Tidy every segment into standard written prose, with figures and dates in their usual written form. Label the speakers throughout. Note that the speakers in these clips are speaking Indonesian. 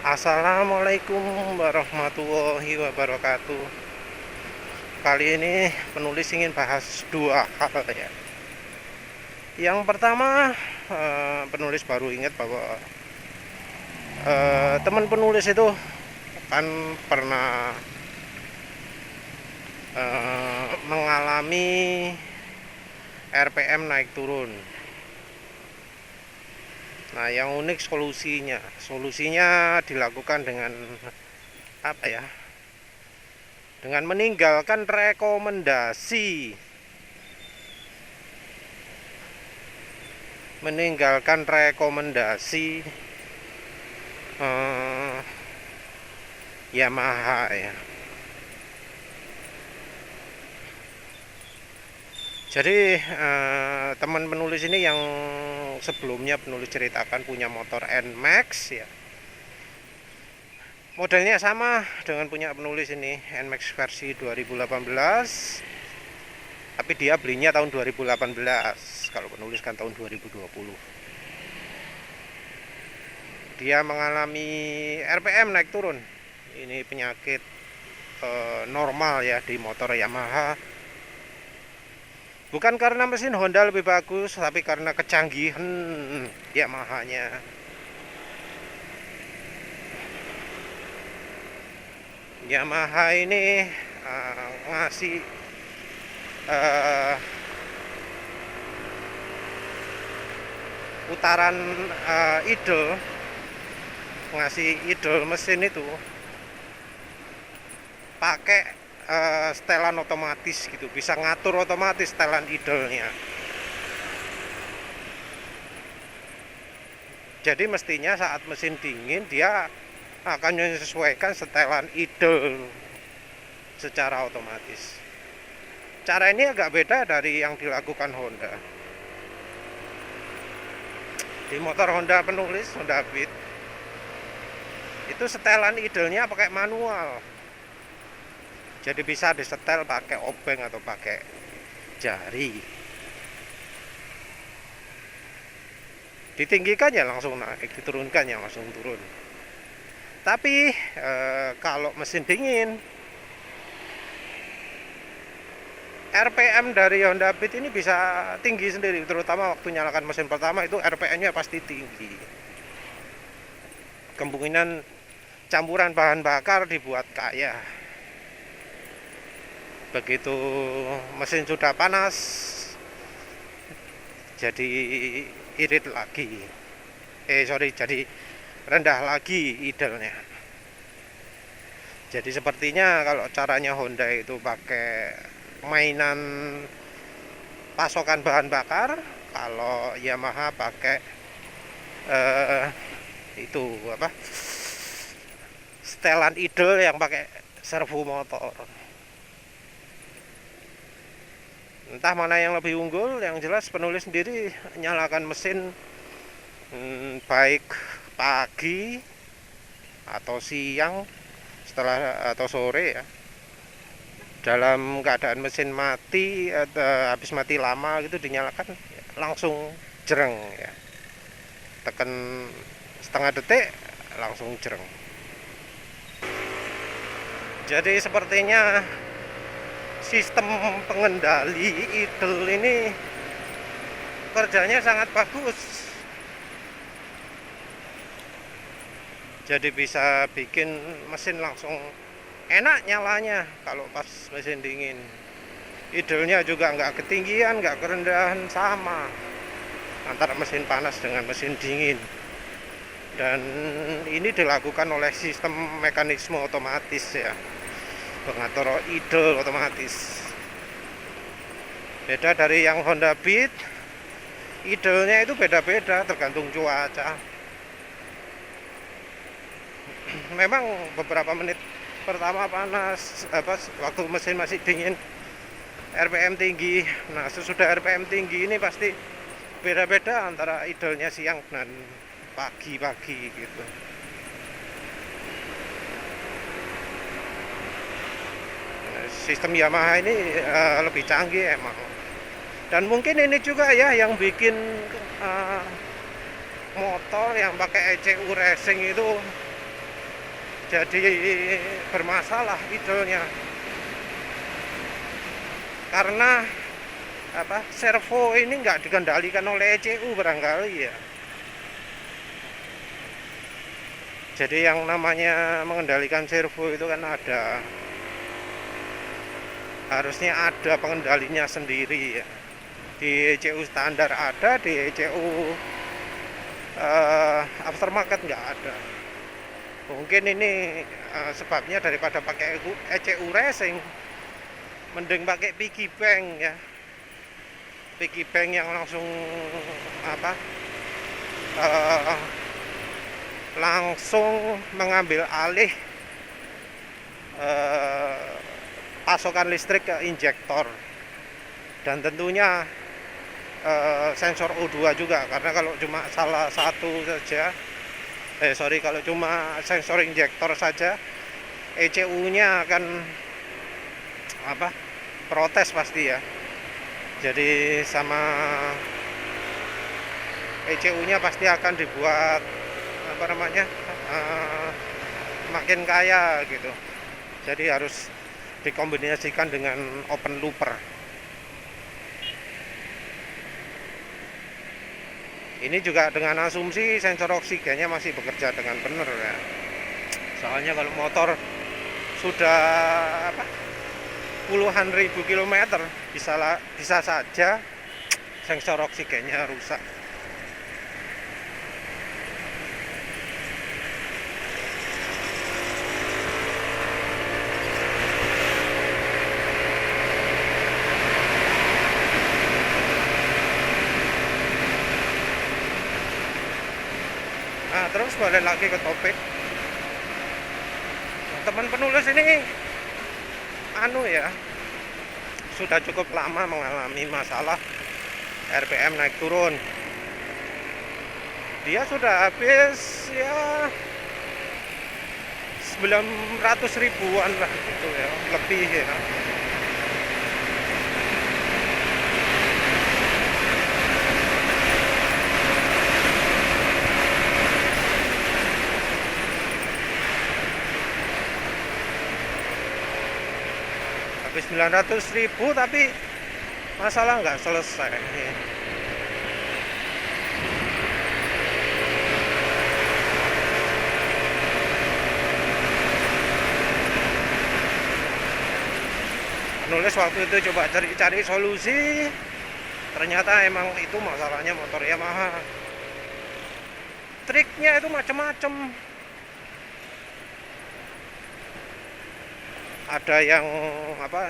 Speaker 1: Assalamualaikum warahmatullahi wabarakatuh. Kali ini penulis ingin bahas dua hal ya. Yang pertama, penulis baru ingat bahwa teman penulis itu kan pernah mengalami RPM naik turun. Nah, yang unik solusinya dilakukan dengan apa ya? Dengan meninggalkan rekomendasi eh, Yamaha ya. Jadi teman penulis ini yang sebelumnya penulis ceritakan punya motor NMAX ya. Modelnya sama dengan punya penulis ini, NMAX versi 2018. Tapi dia belinya tahun 2018. Kalau penulis kan tahun 2020. Dia mengalami RPM naik turun. Ini penyakit normal ya di motor Yamaha. Bukan karena mesin Honda lebih bagus, tapi karena kecanggihan Yamaha-nya. Yamaha ini ngasih putaran idle, ngasih idle mesin itu pakai setelan otomatis gitu, bisa ngatur otomatis setelan idle-nya. Jadi mestinya saat mesin dingin dia akan menyesuaikan setelan idle secara otomatis. Cara ini agak beda dari yang dilakukan Honda. Di motor Honda penulis, Honda Beat, itu setelan idle-nya pakai manual. Jadi bisa disetel pakai obeng atau pakai jari. Ditinggikan ya langsung naik, diturunkan ya langsung turun. Tapi kalau mesin dingin, RPM dari Honda Beat ini bisa tinggi sendiri, terutama waktu nyalakan mesin pertama itu RPM-nya pasti tinggi. Kemungkinan campuran bahan bakar dibuat kaya. Begitu mesin sudah panas, jadi irit lagi. Jadi rendah lagi idle-nya. Jadi sepertinya kalau caranya Honda itu pakai mainan pasokan bahan bakar, kalau Yamaha pakai itu apa? Setelan idle yang pakai servo motor. Entah mana yang lebih unggul, yang jelas penulis sendiri nyalakan mesin baik pagi atau siang setelah atau sore ya, dalam keadaan mesin mati atau habis mati lama gitu dinyalakan langsung jereng ya, tekan setengah detik langsung jereng. Jadi sepertinya sistem pengendali idle ini kerjanya sangat bagus. Jadi bisa bikin mesin langsung enak nyalanya kalau pas mesin dingin. Idle-nya juga nggak ketinggian, nggak kerendahan, sama antara mesin panas dengan mesin dingin. Dan ini dilakukan oleh sistem mekanisme otomatis ya, pengatur idle otomatis. Beda dari yang Honda Beat, idle-nya itu beda-beda tergantung cuaca. Memang beberapa menit pertama panas, waktu mesin masih dingin, RPM tinggi. Nah, sesudah RPM tinggi ini pasti beda-beda antara idle-nya siang dan pagi-pagi gitu. Sistem Yamaha ini lebih canggih emang. Dan mungkin ini juga ya yang bikin motor yang pakai ECU racing itu jadi bermasalah idolnya, karena servo ini nggak dikendalikan oleh ECU barangkali ya. Jadi yang namanya mengendalikan servo itu kan harusnya ada pengendalinya sendiri ya. Di ECU standar ada, di ECU aftermarket nggak ada. Mungkin ini sebabnya daripada pakai ECU racing, mending pakai piggy bank ya. Piggy bank yang langsung langsung mengambil alih pasokan listrik ke injektor, dan tentunya sensor O2 juga, karena kalau cuma salah satu saja kalau cuma sensor injektor saja, ECU-nya akan protes pasti ya. Jadi sama ECU-nya pasti akan dibuat makin kaya gitu. Jadi harus dikombinasikan dengan open looper. Ini juga dengan asumsi sensor oksigennya masih bekerja dengan benar ya. Soalnya kalau motor sudah puluhan ribu kilometer, bisa saja sensor oksigennya rusak. Nah, terus balik lagi ke topik. Teman penulis ini sudah cukup lama mengalami masalah RPM naik turun. Dia sudah habis ya 900 ribuan lah gitu ya, lebih ya. Habis 900 ribu tapi masalah nggak selesai. Penulis waktu itu coba cari solusi, ternyata emang itu masalahnya motor Yamaha. Triknya itu macam-macam. Ada yang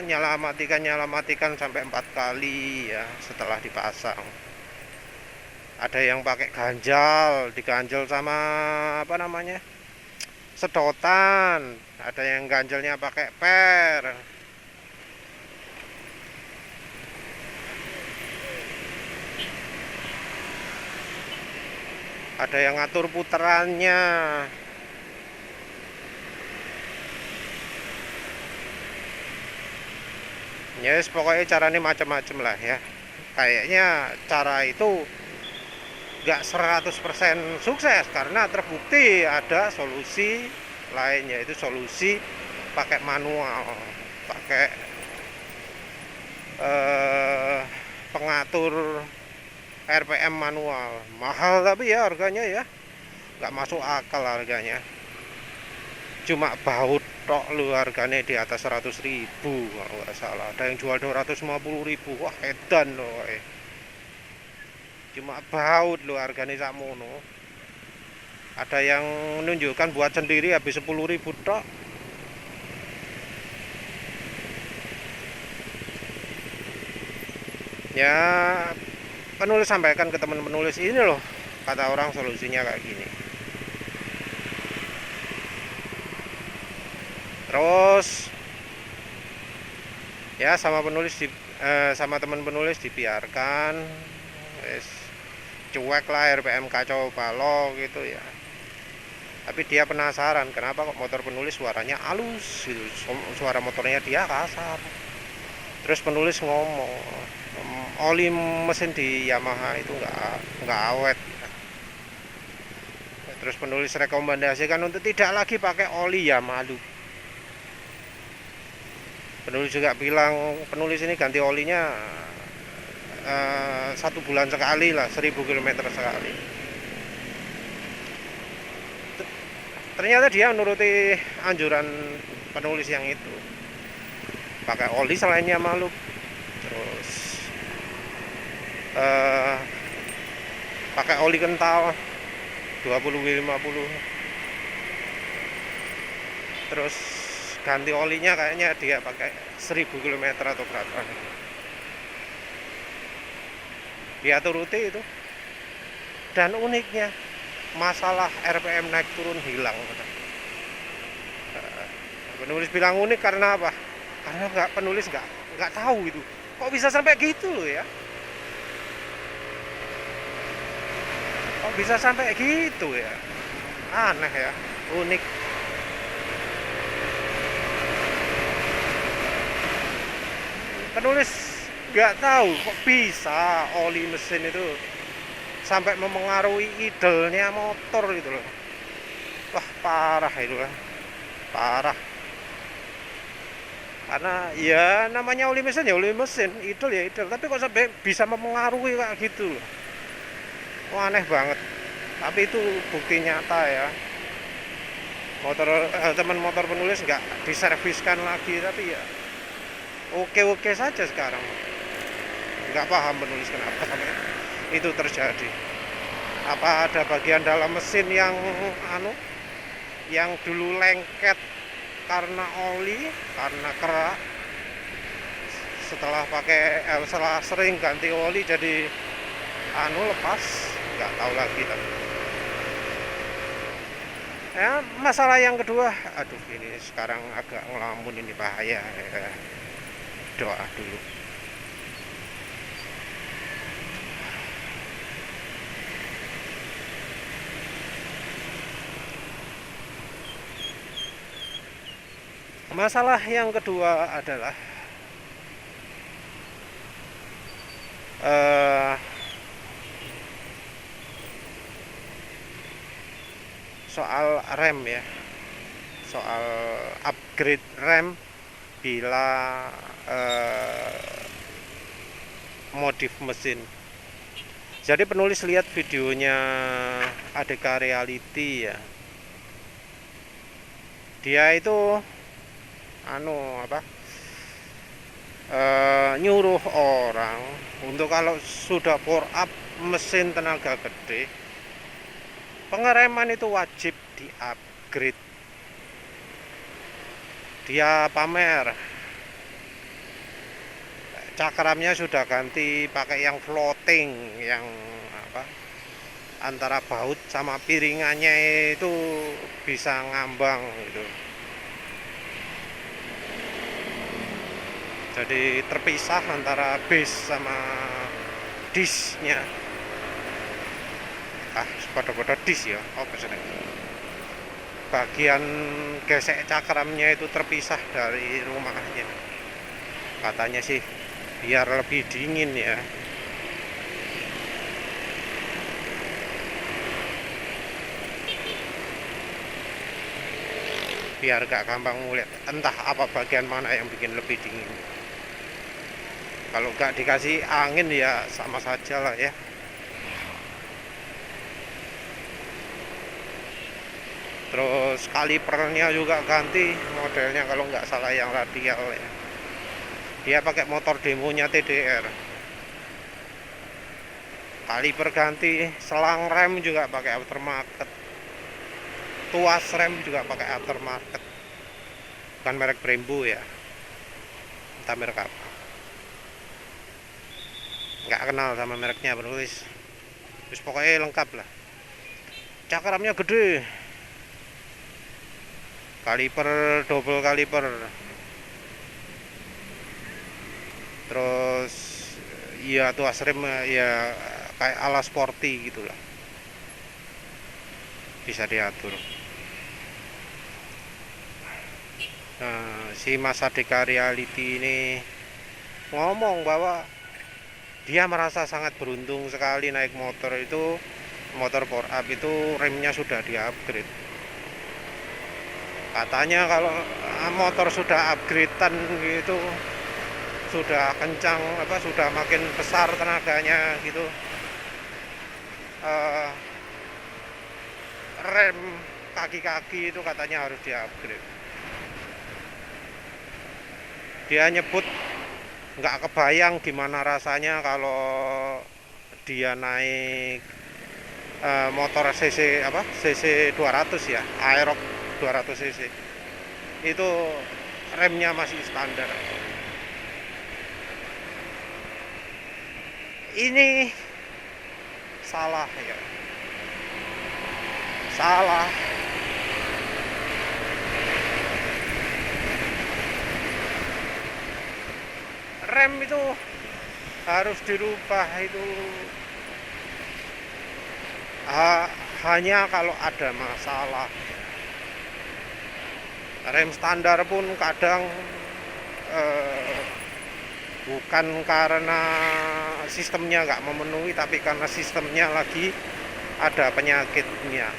Speaker 1: nyalamatikan sampai 4 kali ya setelah dipasang. Ada yang pakai diganjel sama sedotan. Ada yang ganjelnya pakai per. Ada yang ngatur puterannya. Yes, pokoknya caranya macam-macam lah ya. Kayaknya cara itu nggak 100% sukses, karena terbukti ada solusi lain, yaitu solusi pakai manual, pakai pengatur RPM manual. Mahal tapi ya harganya ya nggak masuk akal harganya. Cuma baut tok lu harganya di atas 100 ribu kalau nggak salah. Ada yang jual 250 ribu. Wah edan loh. Cuma baut lu harganya sakmono. Ada yang menunjukkan buat sendiri habis 10 ribu tok. Ya penulis sampaikan ke teman penulis, ini loh kata orang solusinya kayak gini. Terus ya sama teman penulis dibiarkan, cuek lah, RPM kacau balau gitu ya. Tapi dia penasaran kenapa kok motor penulis suaranya halus gitu, suara motornya dia kasar. Terus penulis ngomong, oli mesin di Yamaha itu nggak awet. Terus penulis rekomendasikan untuk tidak lagi pakai oli, ya malu. Penulis juga bilang, penulis ini ganti olinya 1 bulan sekali lah, 1000 km sekali. Ternyata dia menuruti anjuran penulis yang itu, pakai oli selainnya malu. Terus pakai oli kental 20-50. Terus ganti olinya kayaknya dia pakai 1000 km atau berapa. Dia turuti itu. Dan uniknya masalah RPM naik turun hilang. Penulis bilang unik karena apa? Karena penulis nggak tahu itu. Kok bisa sampai gitu loh ya? Kok bisa sampai gitu ya? Aneh ya, unik. Penulis nggak tahu kok bisa oli mesin itu sampai memengaruhi idle-nya motor gitu loh. Wah, parah itu lah, parah. Karena ya namanya oli mesin ya oli mesin, idle ya idle, tapi kok sampai bisa memengaruhi kayak gitu loh. Wah, aneh banget. Tapi itu bukti nyata ya. Teman motor penulis nggak diserviskan lagi, tapi ya oke saja sekarang. Nggak paham penulis kenapa sampai itu terjadi. Apa ada bagian dalam mesin yang yang dulu lengket karena oli, karena kerak, setelah sering ganti oli jadi lepas, nggak tahu lagi tapi. Ya, masalah yang kedua, aduh ini sekarang agak ngelamun, ini bahaya ya. Doa dulu. Masalah yang kedua adalah soal rem ya, soal upgrade rem bila modif mesin. Jadi penulis lihat videonya ADK Reality ya, dia itu nyuruh orang untuk kalau sudah bore up mesin tenaga gede, pengereman itu wajib di upgrade. Dia pamer cakramnya sudah ganti pakai yang floating, yang antara baut sama piringannya itu bisa ngambang gitu. Jadi terpisah antara base sama disknya. Pada disk ya, bagian gesek cakramnya itu terpisah dari rumahnya. Katanya sih biar lebih dingin ya. Biar gak gampang ngulet, entah apa bagian mana yang bikin lebih dingin. Kalau gak dikasih angin ya sama saja lah ya. Terus kalipernya juga ganti modelnya, kalau nggak salah yang radial ya. Dia pakai motor demonya TDR. Kaliper ganti, selang rem juga pakai aftermarket. Tuas rem juga pakai aftermarket. Bukan merek Brembo ya. Entah merek apa. Nggak kenal sama mereknya penulis. Terus pokoknya lengkap lah. Cakramnya gede. Kaliper double kaliper, terus ya tuas rem ya kayak ala sporty gitulah, bisa diatur. Nah, si Mas ADK Reality ini ngomong bahwa dia merasa sangat beruntung sekali naik motor itu motor power up itu remnya sudah di-upgrade. Katanya kalau motor sudah upgradean gitu, sudah kencang sudah makin besar tenaganya gitu, eh, rem kaki-kaki itu katanya harus di-upgrade. Dia nyebut nggak kebayang gimana rasanya kalau dia naik motor cc 200 ya, Aerox 200 cc itu remnya masih standar. Ini salah ya, salah. Rem itu harus dirubah itu hanya kalau ada masalah. Rem standar pun kadang bukan karena sistemnya nggak memenuhi, tapi karena sistemnya lagi ada penyakitnya.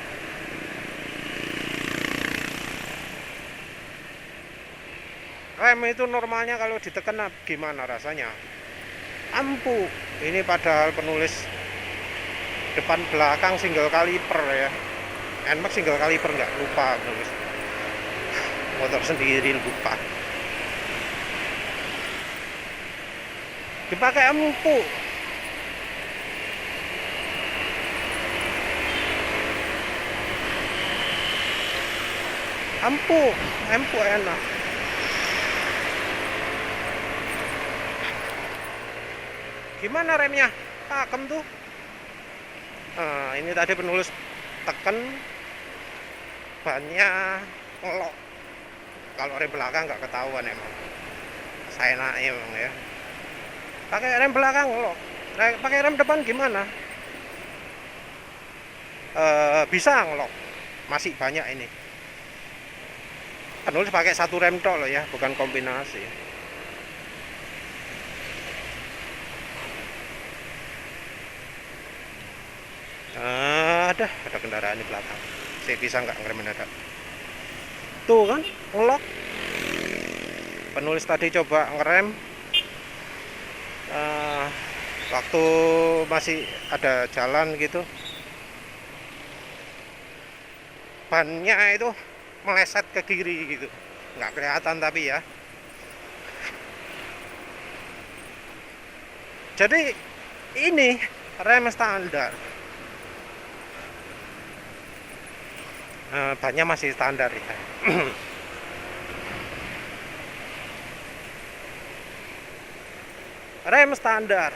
Speaker 1: Rem itu normalnya kalau ditekan gimana rasanya? Ampuh. Ini padahal penulis depan belakang single kaliper ya. NMAX single kaliper, nggak lupa penulis. Motor sendiri lupa. Dipakai empuk. Empuk enak. Gimana remnya? Pakem tuh. Nah, ini tadi penulis tekan bannya ngelok. Kalau rem belakang nggak ketahuan emang. Saya naik emang ya. Pakai rem belakang ngelok. Pakai rem depan gimana? Bisa ngelok. Masih banyak ini. Penulis pakai satu rem tok loh ya, bukan kombinasi. Ada kendaraan di belakang. Saya bisa nggak ngerem mendadak. Tuh kan, ngelok. Penulis tadi coba ngerem. Waktu masih ada jalan gitu, bannya itu meleset ke kiri gitu, nggak kelihatan tapi ya. Jadi ini rem standar. Bannya masih standar ya. Rem standar.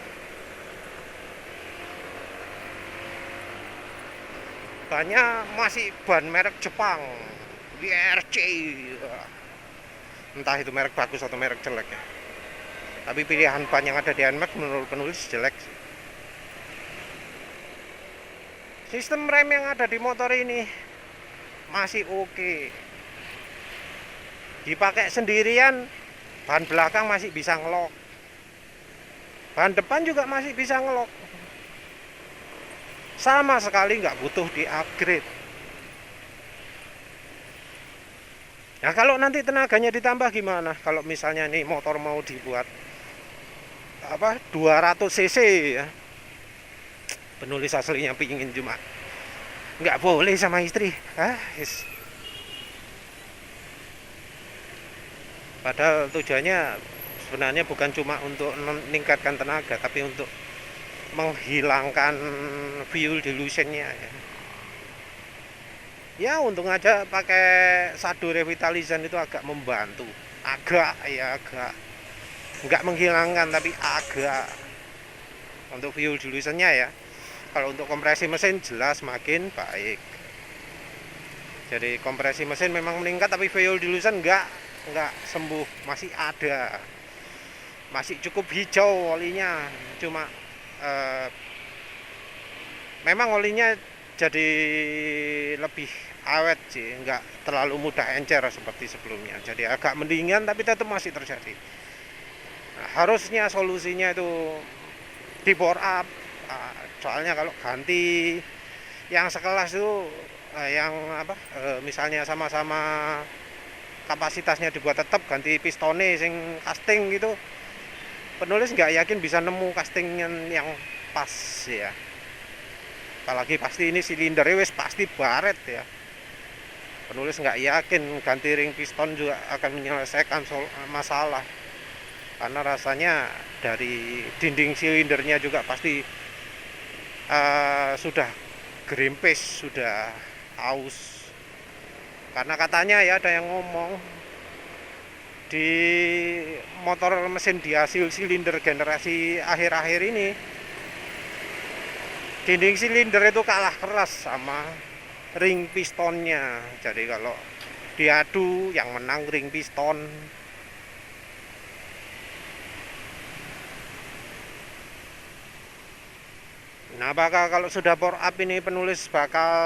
Speaker 1: Bannya masih ban merek Jepang, WRC. Entah itu merek bagus atau merek jelek ya. Tapi pilihan ban yang ada di NMAX menurut penulis jelek. Sistem rem yang ada di motor ini masih oke. Dipakai sendirian, ban belakang masih bisa ngelok. Ban depan juga masih bisa ngelok. Sama sekali nggak butuh di-upgrade. Nah kalau nanti tenaganya ditambah gimana? Kalau misalnya nih motor mau dibuat 200 cc ya. Penulis aslinya pingin cuma nggak boleh sama istri. Padahal tujuannya sebenarnya bukan cuma untuk meningkatkan tenaga, tapi untuk menghilangkan fuel dilutionnya ya. Ya untung aja pakai Sado Revitalizan itu agak membantu, agak nggak menghilangkan tapi agak untuk fuel dilutionnya ya. Kalau untuk kompresi mesin jelas makin baik. Jadi kompresi mesin memang meningkat tapi fuel dilution nggak sembuh, masih ada, masih cukup hijau olinya, cuma memang olinya jadi lebih awet sih, nggak terlalu mudah encer seperti sebelumnya. Jadi agak mendingan tapi tetap masih terjadi. Nah, harusnya solusinya itu di bore up. Soalnya kalau ganti yang sekelas itu yang apa misalnya sama-sama kapasitasnya dibuat tetap, ganti pistone sing casting gitu, penulis nggak yakin bisa nemu castingan yang pas ya. Apalagi pasti ini silindernya wis pasti baret ya. Penulis nggak yakin ganti ring piston juga akan menyelesaikan masalah, karena rasanya dari dinding silindernya juga pasti sudah gerimpis, sudah aus. Karena katanya ya ada yang ngomong di motor mesin diasil silinder generasi akhir-akhir ini, dinding silinder itu kalah keras sama ring pistonnya. Jadi kalau diadu yang menang ring piston. Nah, bakal kalau sudah power up ini penulis bakal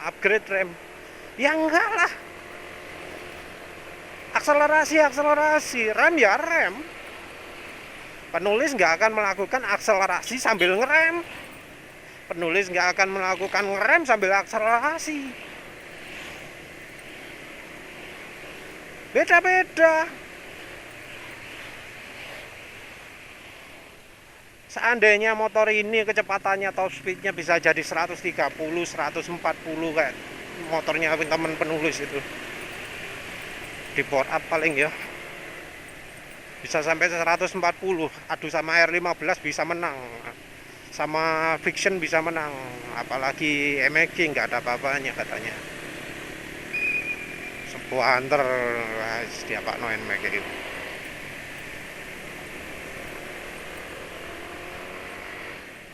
Speaker 1: upgrade rem. Ya enggak lah. Akselerasi, rem ya rem. Penulis nggak akan melakukan akselerasi sambil ngerem. Penulis nggak akan melakukan ngerem sambil akselerasi. Beda-beda. Seandainya motor ini kecepatannya top speednya bisa jadi 130, 140 kayak motornya teman penulis itu, di power up paling ya bisa sampai 140, adu sama R15 bisa menang, sama Fiction bisa menang, apalagi MX nggak ada apa-apanya katanya. Sebuah antar dia Pak Noen MX itu.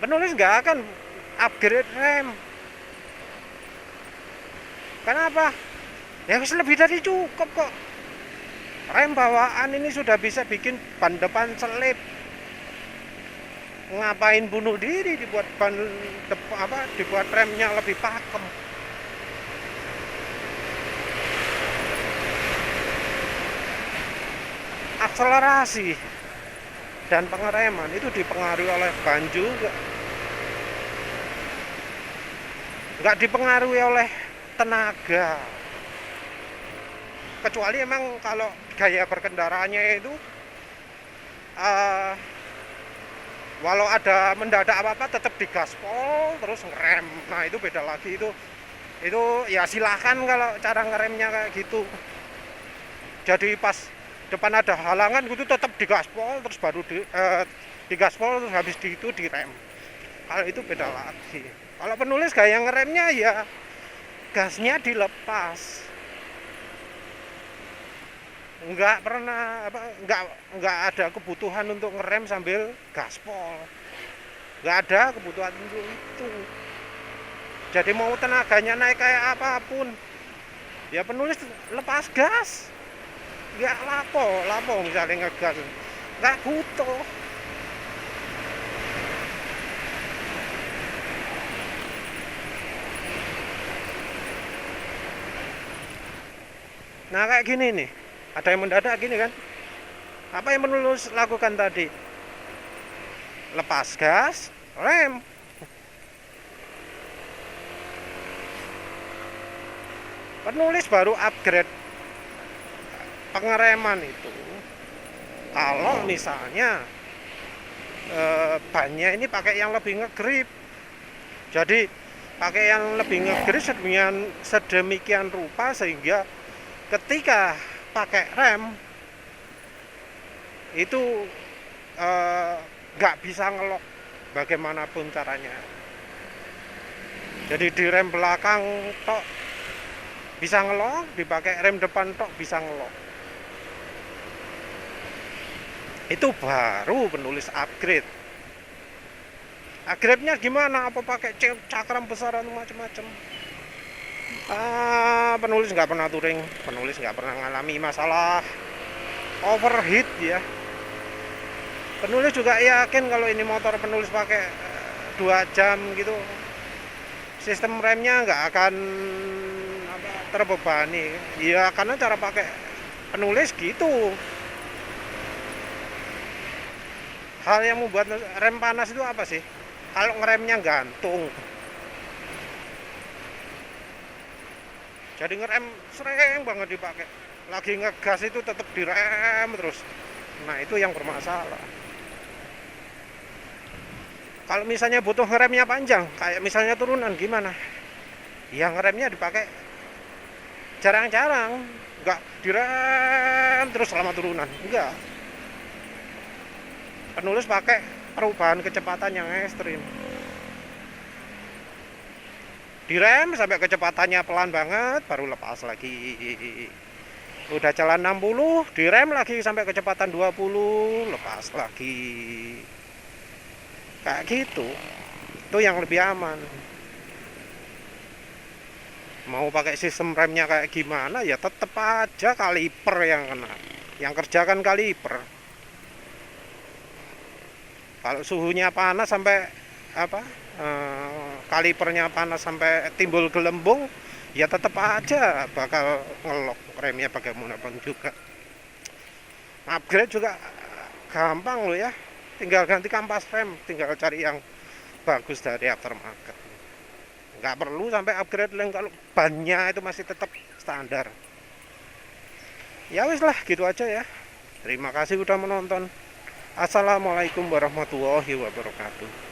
Speaker 1: Penulis nggak akan upgrade rem. Kenapa? Ya lebih dari cukup kok. Rem bawaan ini sudah bisa bikin ban depan selip. Ngapain bunuh diri dibuat ban dibuat remnya lebih pakem. Akselerasi dan pengereman itu dipengaruhi oleh ban juga, nggak dipengaruhi oleh tenaga, kecuali emang kalau gaya berkendaraannya itu walau ada mendadak apa-apa tetap digaspol terus ngerem. Nah itu beda lagi, itu ya silahkan kalau cara ngeremnya kayak gitu. Jadi pas depan ada halangan gitu tetap digaspol terus baru digaspol terus habis itu direm. Kalau itu beda lagi. Kalau penulis gaya ngeremnya ya gasnya dilepas, nggak pernah nggak ada kebutuhan untuk ngerem sambil gaspol, nggak ada kebutuhan untuk itu. Jadi mau tenaganya naik kayak apapun ya penulis lepas gas. Nggak lapo misalnya ngegas nggak butuh. Nah kayak gini nih, ada yang mendadak gini kan, apa yang penulis lakukan tadi? Lepas gas, rem. Penulis baru upgrade pengereman itu kalau misalnya bannya ini pakai yang lebih ngegrip. Jadi pakai yang lebih ngegrip sedemikian rupa sehingga ketika pakai rem itu nggak bisa ngelok bagaimanapun caranya. Jadi di rem belakang tok bisa ngelok, dipakai rem depan tok bisa ngelok. Itu baru penulis upgrade. Upgrade-nya gimana? Apa pakai cakram besar atau macam-macam? Penulis nggak pernah touring, penulis nggak pernah mengalami masalah overheat ya. Penulis juga yakin kalau ini motor penulis pakai 2 jam gitu, sistem remnya nggak akan terbebani. Ya karena cara pakai penulis gitu. Hal yang membuat rem panas itu apa sih? Kalau ngeremnya gantung. Jadi ngerem sering banget dipakai, lagi ngegas itu tetap direm terus. Nah itu yang bermasalah. Kalau misalnya butuh ngeremnya panjang, kayak misalnya turunan gimana, ya ngeremnya dipakai jarang-jarang, nggak direm terus selama turunan, enggak. Penulis pakai perubahan kecepatan yang ekstrim, direm sampai kecepatannya pelan banget baru lepas lagi. Udah jalan 60 direm lagi sampai kecepatan 20 lepas lagi, kayak gitu. Itu yang lebih aman. Mau pakai sistem remnya kayak gimana ya tetep aja kaliper yang kena, yang kerjakan kaliper. Kalau suhunya panas sampai kalipernya panas sampai timbul gelembung, ya tetap aja bakal ngelok remnya bagaimanapun juga. Upgrade juga gampang loh ya, tinggal ganti kampas rem, tinggal cari yang bagus dari aftermarket. Nggak perlu sampai upgrade lagi kalau bannya itu masih tetap standar. Ya wis lah gitu aja ya. Terima kasih udah menonton. Assalamualaikum warahmatullahi wabarakatuh.